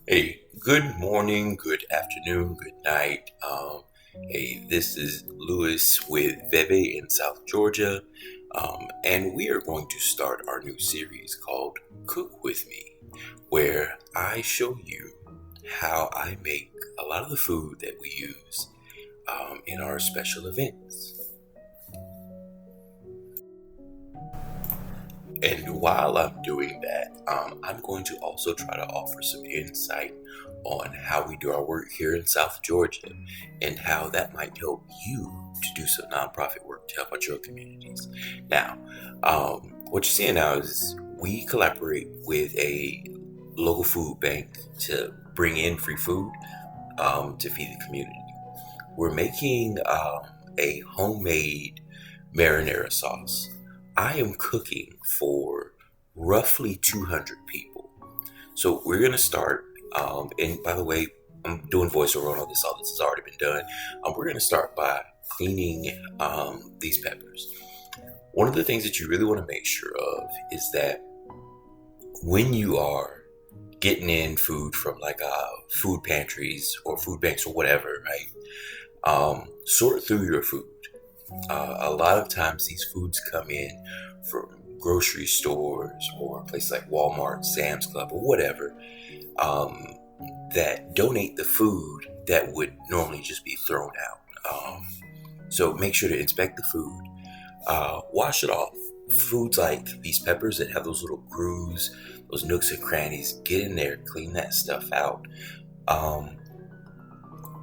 Hey, good morning, good afternoon, good night. Hey, this is Lewis with Veve in South Georgia, and we are going to start our new series called Cook With Me, where I show you how I make a lot of the food that we use in our special events. And while I'm doing that, I'm going to also try to offer some insight on how we do our work here in South Georgia and how that might help you to do some nonprofit work to help out your communities. Now, what you're seeing now is we collaborate with a local food bank to bring in free food to feed the community. We're making a homemade marinara sauce. I am cooking for roughly 200 people. So we're going to start, and by the way, I'm doing voiceover on all this has already been done. We're going to start by cleaning these peppers. One of the things that you really want to make sure of is that when you are getting in food from like food pantries or food banks or whatever, right? Sort through your food. A lot of times these foods come in from grocery stores or places like Walmart, Sam's Club, or whatever, um, that donate the food that would normally just be thrown out. So make sure to inspect the food, wash it off. Foods like these peppers that have those little grooves, those nooks and crannies, get in there, clean that stuff out. Um,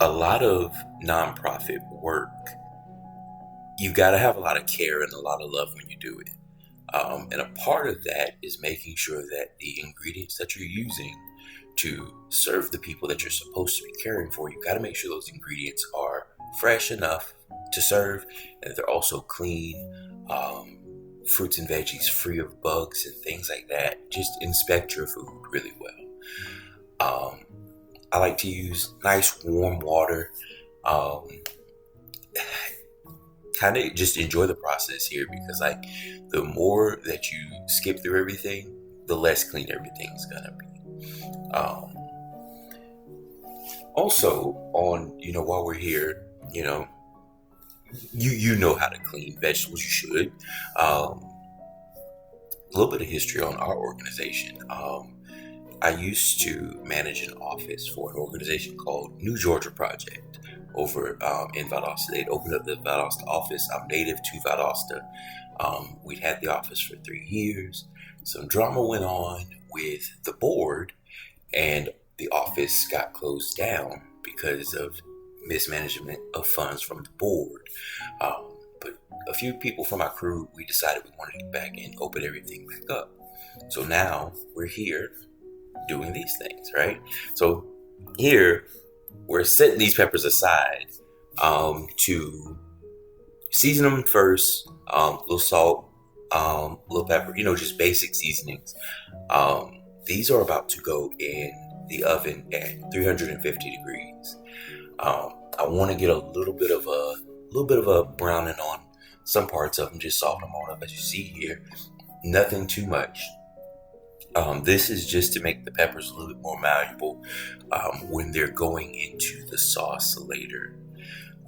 a lot of nonprofit work, you got to have a lot of care and a lot of love when you do it. And a part of that is making sure that the ingredients that you're using to serve the people that you're supposed to be caring for, you got to make sure those ingredients are fresh enough to serve and that they're also clean. Fruits and veggies free of bugs and things like that. Just inspect your food really well. I like to use nice warm water. Um, kind of just enjoy the process here because like the more that you skip through everything, the less clean everything's gonna be. Also, on while we're here, you know how to clean vegetables. You should. A little bit of history on our organization. I used to manage an office for an organization called New Georgia Project over in Valdosta. They'd opened up the Valdosta office. I'm native to Valdosta. We'd had the office for 3 years. Some drama went on with the board, and the office got closed down because of mismanagement of funds from the board. But a few people from my crew, we decided we wanted to get back and open everything back up. So now we're here doing these things, right? So here we're setting these peppers aside to season them first, a little salt, little pepper, just basic seasonings. These are about to go in the oven at 350 degrees. I want to get a little bit of a browning on some parts of them, just soften them on up as you see here. Nothing too much. This is just to make the peppers a little bit more malleable when they're going into the sauce later.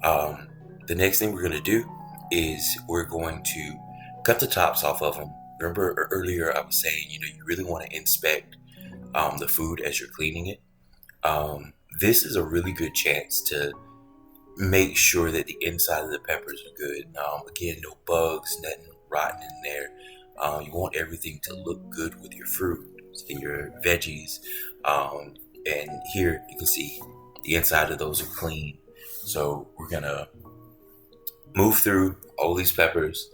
Um, the next thing we're going to do is we're going to cut the tops off of them. Remember earlier I was saying, you really want to inspect the food as you're cleaning it. This is a really good chance to make sure that the inside of the peppers are good. Again, no bugs, nothing rotten in there. You want everything to look good with your fruit and your veggies. And here you can see the inside of those are clean. So we're gonna move through all these peppers.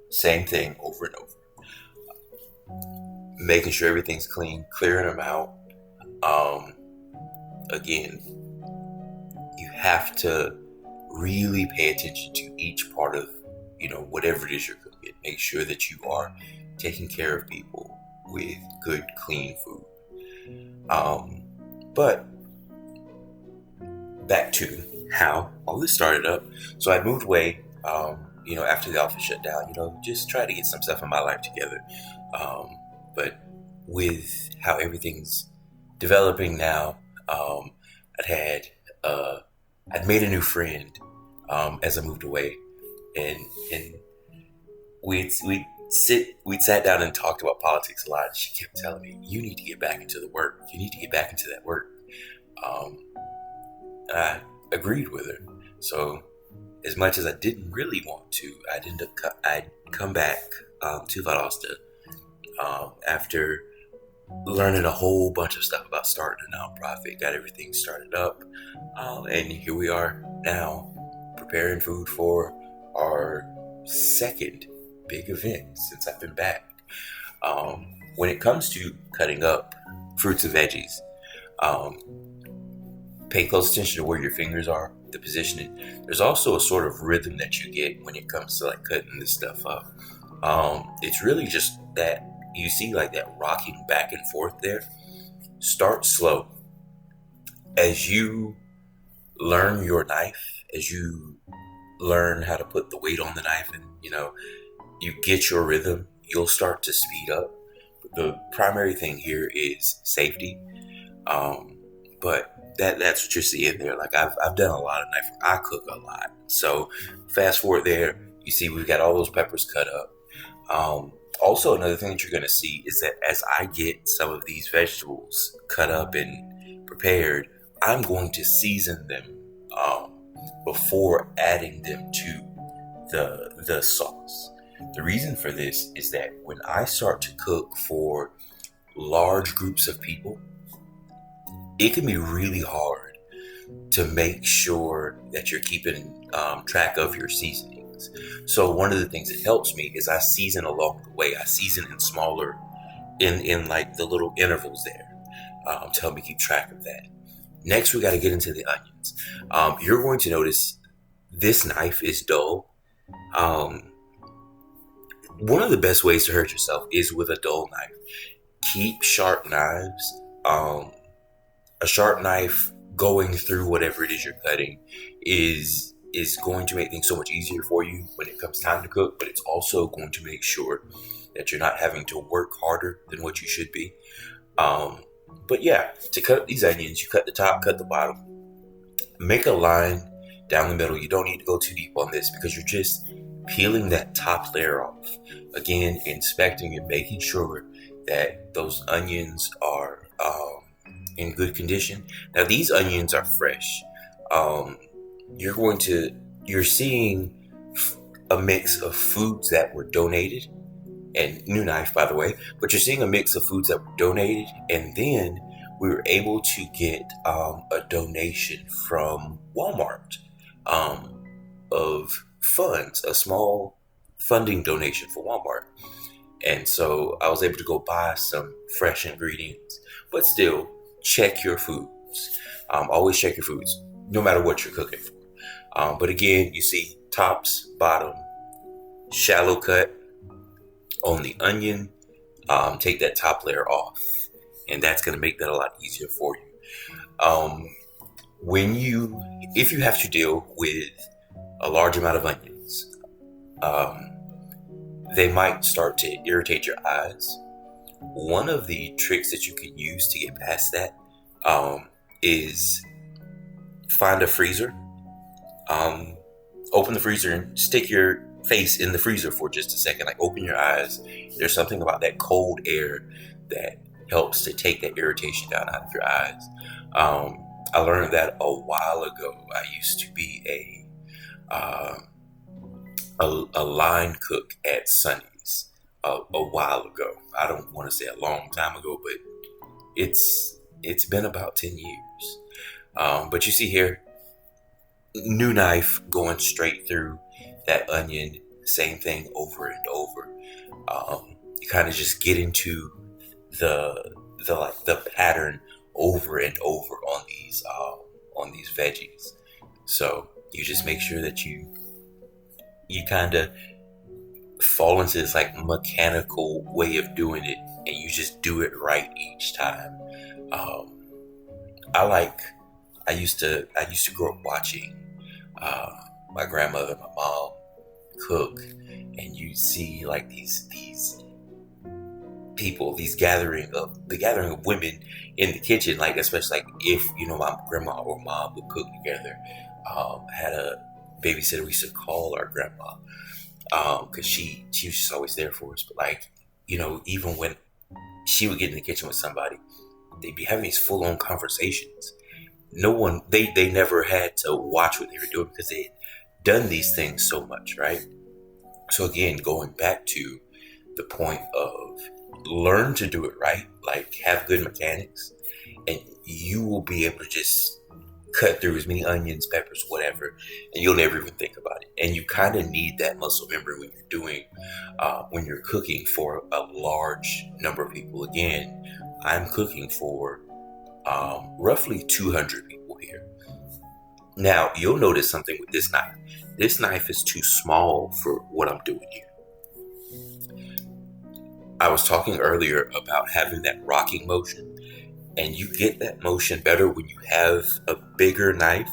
Same thing over and over. Making sure everything's clean, clearing them out. Um, Again, you have to really pay attention to each part of, whatever it is you're cooking. Make sure that you are taking care of people with good, clean food. Um, but back to how all this started up. So I moved away, after the office shut down, just try to get some stuff in my life together. But with how everything's developing now. I'd had I'd made a new friend as I moved away, and we'd sat down and talked about politics a lot. And she kept telling me, "You need to get back into the work. You need to get back into that work." Um, and I agreed with her. So as much as I didn't really want to, I'd come back to Valdosta after learning a whole bunch of stuff about starting a nonprofit, got everything started up, and here we are now, preparing food for our second big event since I've been back. When it comes to cutting up fruits and veggies, um, pay close attention to where your fingers are, the positioning. There's also a sort of rhythm that you get when it comes to like cutting this stuff up. It's really just that you see like that rocking back and forth there. Start slow. As you learn your knife, as you learn how to put the weight on the knife, and you get your rhythm, you'll start to speed up. But the primary thing here is safety. But that's what you're seeing there. Like I've done a lot of knife work. I cook a lot. So fast forward there, you see we've got all those peppers cut up. Also, another thing that you're going to see is that as I get some of these vegetables cut up and prepared, I'm going to season them before adding them to the sauce. The reason for this is that when I start to cook for large groups of people, it can be really hard to make sure that you're keeping track of your seasonings. So one of the things that helps me is I season along the way. I season in smaller, in like the little intervals there to help me keep track of that. Next, we got to get into the onions. You're going to notice this knife is dull. One of the best ways to hurt yourself is with a dull knife. Keep sharp knives. A sharp knife going through whatever it is you're cutting is going to make things so much easier for you when it comes time to cook, but it's also going to make sure that you're not having to work harder than what you should be. But yeah, to cut these onions, you cut the top, cut the bottom, make a line down the middle. You don't need to go too deep on this because you're just peeling that top layer off. Again, inspecting and making sure that those onions are in good condition. Now these onions are fresh. You're seeing a mix of foods that were donated, and new knife by the way, but you're seeing a mix of foods that were donated, and then we were able to get a donation from Walmart of funds, a small funding donation for Walmart. And so I was able to go buy some fresh ingredients, but still check your foods. Always check your foods, no matter what you're cooking for. But again, you see tops, bottom, shallow cut on the onion. Take that top layer off, and that's going to make that a lot easier for you. If you have to deal with a large amount of onions, they might start to irritate your eyes. One of the tricks that you can use to get past that is find a freezer, open the freezer and stick your face in the freezer for just a second. Like open your eyes. There's something about that cold air that helps to take that irritation down out of your eyes. I learned that a while ago. I used to be a line cook at Sonny's a while ago. I don't want to say a long time ago, but it's been about 10 years. But you see here, new knife going straight through that onion, same thing over and over. You kind of just get into the pattern over and over on these veggies. So you just make sure that you kind of fall into this like mechanical way of doing it, and you just do it right each time. I used to grow up watching my grandmother, my mom cook, and you see like these people, the gathering of women in the kitchen, like especially like if my grandma or mom would cook together. Had a babysitter we used to call our grandma, because she was just always there for us. But like, even when she would get in the kitchen with somebody, they'd be having these full on conversations. No one, they never had to watch what they were doing because they had done these things so much, right? So again, going back to the point of learn to do it right, like have good mechanics, and you will be able to just cut through as many onions, peppers, whatever, and you'll never even think about it. And you kind of need that muscle memory when you're cooking for a large number of people. Again, I'm cooking for roughly 200 people here. Now, you'll notice something with this knife. This knife is too small for what I'm doing here. I was talking earlier about having that rocking motion, and you get that motion better when you have a bigger knife.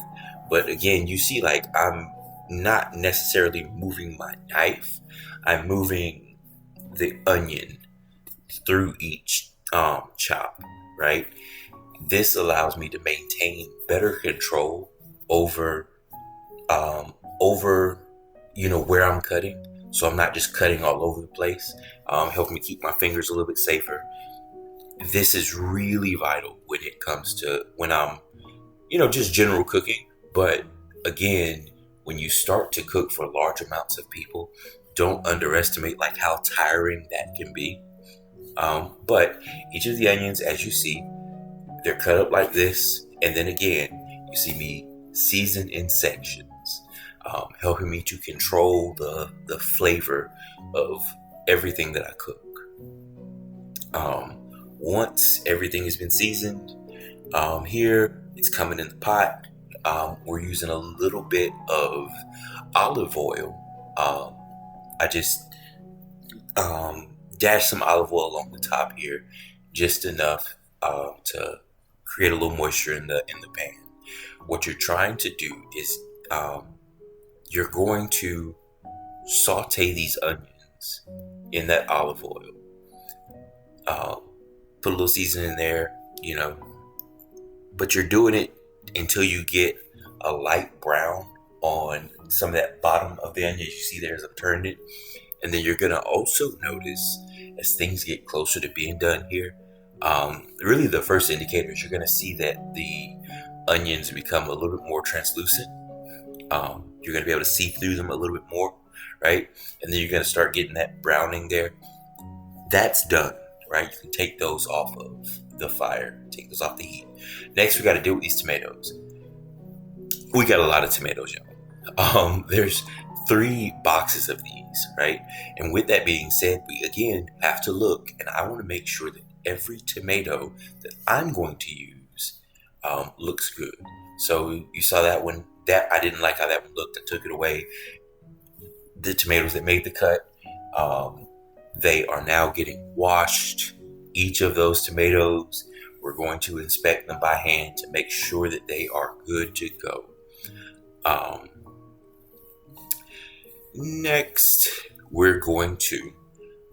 But again, you see, like, I'm not necessarily moving my knife, I'm moving the onion through each chop, right? This allows me to maintain better control over where I'm cutting, so I'm not just cutting all over the place, helping me keep my fingers a little bit safer. This is really vital when it comes to when I'm just general cooking. But again, when you start to cook for large amounts of people, don't underestimate like how tiring that can be. But each of the onions, as you see, they're cut up like this, and then again, you see me season in sections, helping me to control the flavor of everything that I cook. Once everything has been seasoned, here it's coming in the pot. We're using a little bit of olive oil. I just dash some olive oil along the top here, just enough to create a little moisture in the pan. What you're trying to do is you're going to saute these onions in that olive oil. Put a little seasoning in there, but you're doing it until you get a light brown on some of that bottom of the onion. You see there as I've turned it. And then you're going to also notice as things get closer to being done here, really the first indicator is you're going to see that the onions become a little bit more translucent. You're going to be able to see through them a little bit more, right? And then you're going to start getting that browning there. That's done, right? You can take those off of the fire, take those off the heat. Next, we got to deal with these tomatoes. We got a lot of tomatoes, y'all. There's 3 boxes of these, right? And with that being said, we again have to look, and I want to make sure that every tomato that I'm going to use looks good. So you saw that one, that I didn't like how that one looked. I took it away. The tomatoes that made the cut, they are now getting washed. Each of those tomatoes, we're going to inspect them by hand to make sure that they are good to go. Next, we're going to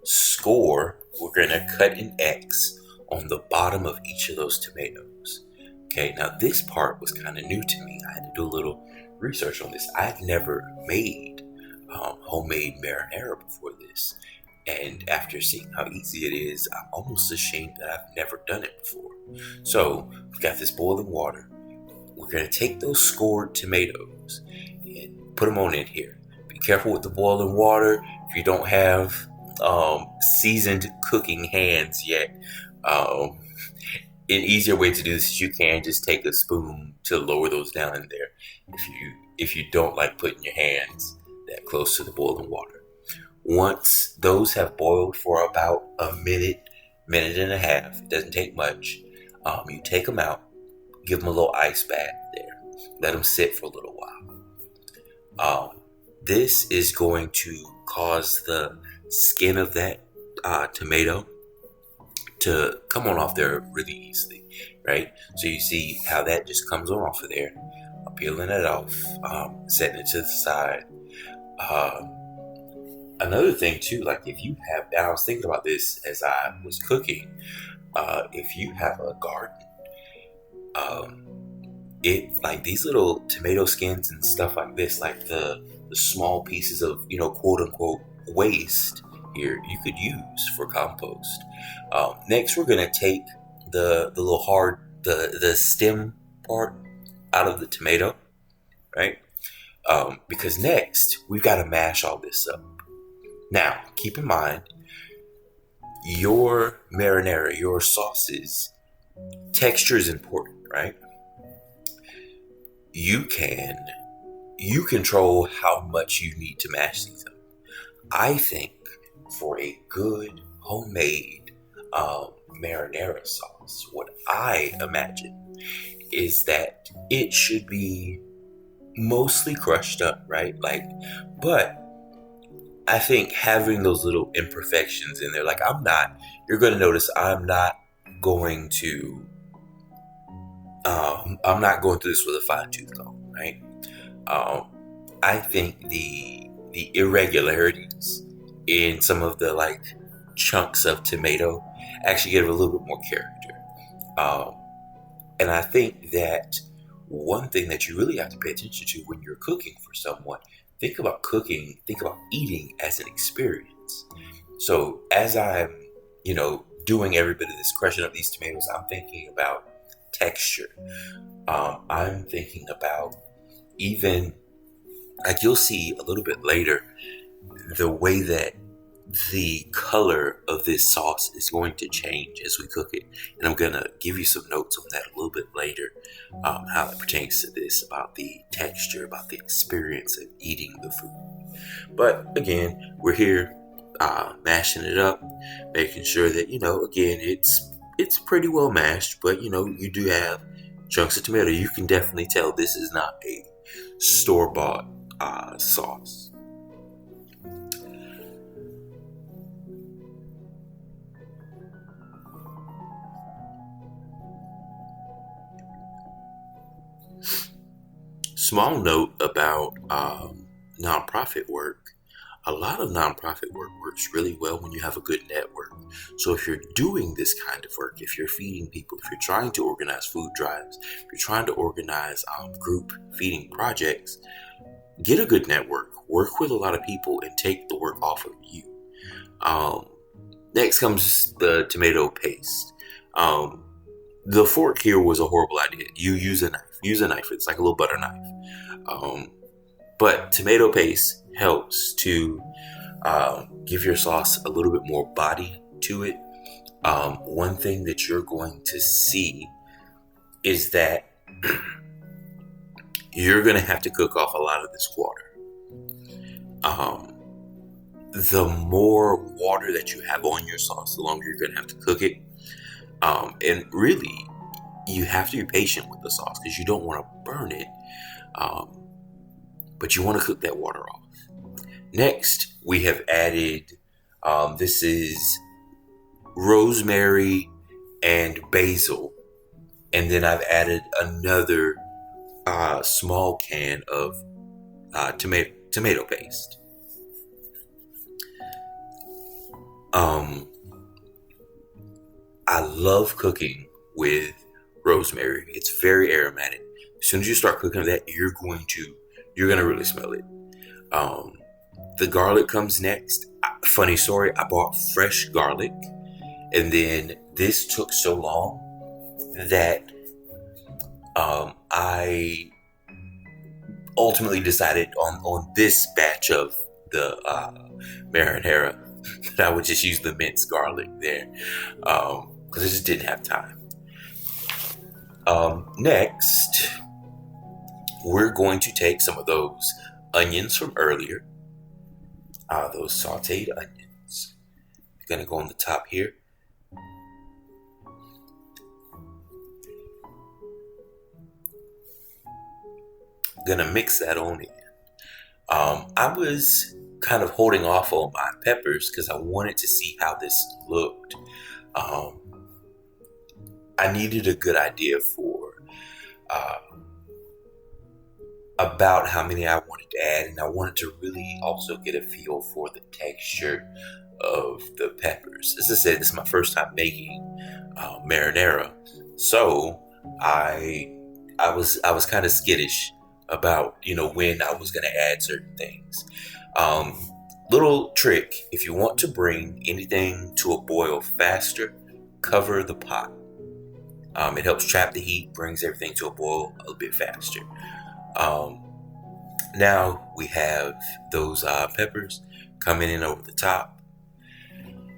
score. We're going to cut an X on the bottom of each of those tomatoes. Okay, now this part was kind of new to me. I had to do a little research on this. I've never made homemade marinara before this. And after seeing how easy it is, I'm almost ashamed that I've never done it before. So, we've got this boiling water. We're going to take those scored tomatoes and put them on in here. Be careful with the boiling water. If you don't have seasoned cooking hands yet, an easier way to do this is you can just take a spoon to lower those down in there if you don't like putting your hands that close to the boiling water. Once those have boiled for about a minute and a half, it doesn't take much, you take them out, give them a little ice bath there, let them sit for a little while. This is going to cause the skin of that tomato to come on off there really easily, right? So you see how that just comes on off of there. I'm peeling it off, setting it to the side. Another thing too, like if you have, and I was thinking about this as I was cooking, if you have a garden, um, it like these little tomato skins and stuff like this, like the small pieces of quote unquote waste here, you could use for compost. Next, we're gonna take the little hard the stem part out of the tomato, right? Because next we've got to mash all this up. Now, keep in mind your marinara, your sauces, texture is important, right? You can you control how much you need to mash these up. I think for a good homemade marinara sauce, what I imagine is that it should be mostly crushed up, right? But I think having those little imperfections in there, like you're going to notice going to, I'm not going through this with a fine tooth comb, right? Um, I think the irregularities in some of the like chunks of tomato actually give it a little bit more character. Um, and I think that one thing that you really have to pay attention to when you're cooking for someone, think about eating as an experience. So as I'm, doing every bit of this, crushing up these tomatoes, I'm thinking about texture. I'm thinking about even, like you'll see a little bit later, the way that the color of this sauce is going to change as we cook it. And I'm going to give you some notes on that a little bit later, how it pertains to this, about the texture, about the experience of eating the food. But again, we're here mashing it up, making sure that, again, it's pretty well mashed, but, you do have chunks of tomato. You can definitely tell this is not a store-bought sauce. Small note about nonprofit work. A lot of nonprofit work works really well when you have a good network. So if you're doing this kind of work, if you're feeding people, if you're trying to organize food drives, if you're trying to organize group feeding projects, get a good network, work with a lot of people, and take the work off of you. Um, Next comes the tomato paste. Um, the fork here was a horrible idea. You use a knife. Use a knife. It's like a little butter knife. Um, but tomato paste helps to give your sauce a little bit more body to it. One thing that you're going to see is that you're going to have to cook off a lot of this water. The more water that you have on your sauce, the longer you're going to have to cook it. And really, you have to be patient with the sauce because you don't want to burn it. But you want to cook that water off. Next, we have added, this is rosemary and basil. And then I've added another small can of tomato paste. I love cooking with rosemary. It's very aromatic. As soon as you start cooking with that, you're gonna really smell it. The garlic comes next. Funny story, I bought fresh garlic, and then this took so long that I ultimately decided on this batch of the marinara that I would just use the minced garlic there, because I just didn't have time. Next, we're going to take some of those onions from earlier, those sauteed onions. Going to go on the top here. Going to mix that on in. I was kind of holding off on my peppers because I wanted to see how this looked. I needed a good idea for about how many I wanted to add, and I wanted to really also get a feel for the texture of the peppers. As I said, this is my first time making marinara, so I I was kind of skittish about when I was going to add certain things. Um, Little trick: if you want to bring anything to a boil faster, cover the pot. It helps trap the heat, brings everything to a boil a little bit faster. Um, Now we have those peppers coming in over the top.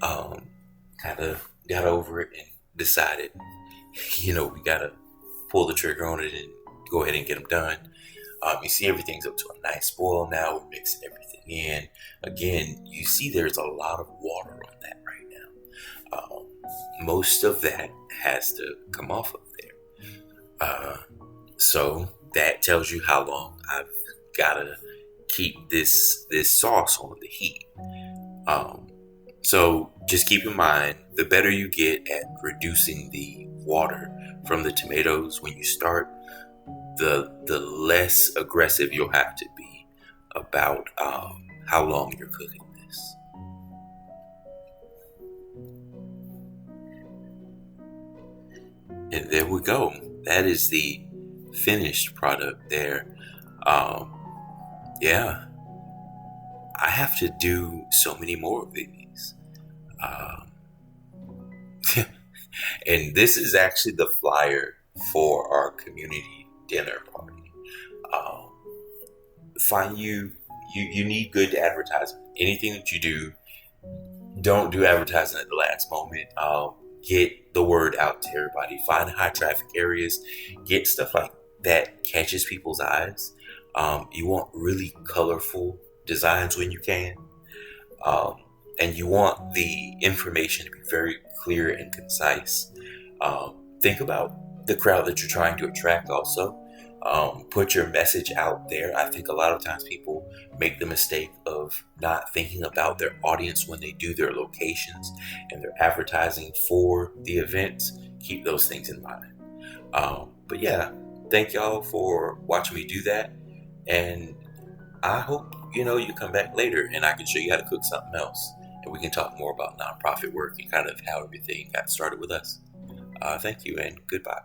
Um, kind of got over it and decided, we gotta pull the trigger on it and go ahead and get them done. You see everything's up to a nice boil now. We're mixing everything in. Again, you see there's a lot of water on that right now. Most of that has to come off of there. So that tells you how long I've gotta keep this sauce on the heat. Um, so just keep in mind, the better you get at reducing the water from the tomatoes when you start, the less aggressive you'll have to be about how long you're cooking this. And there we go. That is the finished product there. Um, yeah, I have to do so many more of these. Um, and this is actually the flyer for our community dinner party. Um, find you need good advertisement. Anything that you do, don't do advertising at the last moment. Get the word out to everybody. Find high traffic areas. Get stuff like that catches people's eyes. You want really colorful designs when you can. Um, and you want the information to be very clear and concise. Think about the crowd that you're trying to attract also. Put your message out there. I think a lot of times people make the mistake of not thinking about their audience when they do their locations and their advertising for the events. Keep those things in mind. But yeah, thank y'all for watching me do that. And I hope you come back later and I can show you how to cook something else. And we can talk more about nonprofit work and kind of how everything got started with us. Thank you and goodbye.